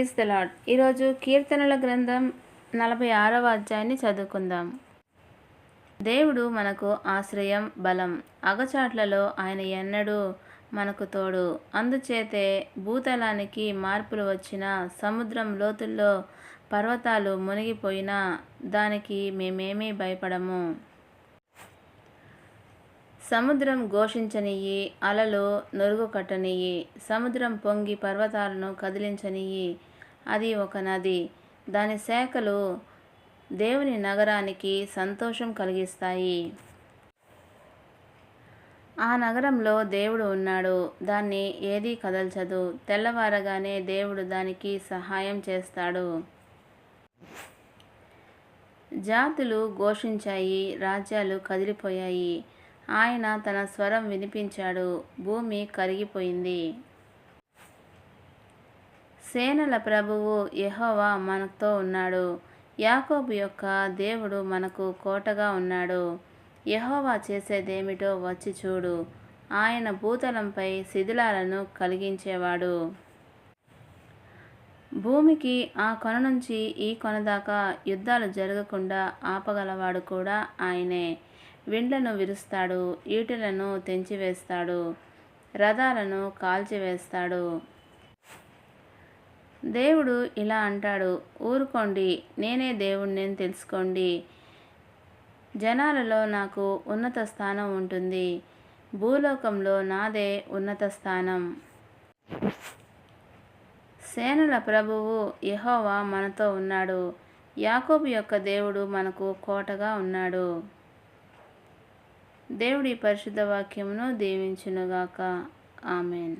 Praise the lord. ఈరోజు కీర్తనల గ్రంథం 46వ అధ్యాయాన్ని చదువుకుందాం. దేవుడు మనకు ఆశ్రయం, బలం. అగచాట్లలో ఆయన ఎన్నడూ మనకు తోడు. అందుచేతే భూతలానికి మార్పులు వచ్చినా, సముద్రం లోతుల్లో పర్వతాలు మునిగిపోయినా దానికి మేమేమీ భయపడము. సముద్రం ఘోషించనియ్యి, అలలు నురుగు కట్టనియ్యి, సముద్రం పొంగి పర్వతాలను కదిలించనియ్యి. అది ఒక నది, దాని శాఖలు దేవుని నగరానికి సంతోషం కలిగిస్తాయి. ఆ నగరంలో దేవుడు ఉన్నాడు, దాన్ని ఏదీ కదల్చదు. తెల్లవారగానే దేవుడు దానికి సహాయం చేస్తాడు. జాతులు ఘోషించాయి, రాజ్యాలు కదిలిపోయాయి. ఆయన తన స్వరం వినిపించాడు, భూమి కరిగిపోయింది. సేనల ప్రభువు యెహోవా మనతో ఉన్నాడు. యాకోబు యొక్క దేవుడు మనకు కోటగా ఉన్నాడు. యెహోవా చేసేదేమిటో వచ్చి చూడు. ఆయన భూతలంపై శిథిలాలను కలిగించేవాడు. భూమికి ఆ కొన నుంచి ఈ కొన దాకా యుద్ధాలు జరగకుండా ఆపగలవాడు కూడా ఆయనే. విండ్లను విరుస్తాడు, ఈటెలను తెంచివేస్తాడు, రథాలను కాల్చివేస్తాడు. దేవుడు ఇలా అంటాడు, ఊరుకోండి, నేనే దేవుణ్ణి తెలుసుకోండి. జనాలలో నాకు ఉన్నత స్థానం ఉంటుంది, భూలోకంలో నాదే ఉన్నత స్థానం. సేనల ప్రభువు యెహోవా మనతో ఉన్నాడు. యాకోబు యొక్క దేవుడు మనకు కోటగా ఉన్నాడు. దేవుడి పరిశుద్ధ వాక్యమును దీవించునుగాక. ఆమేన్.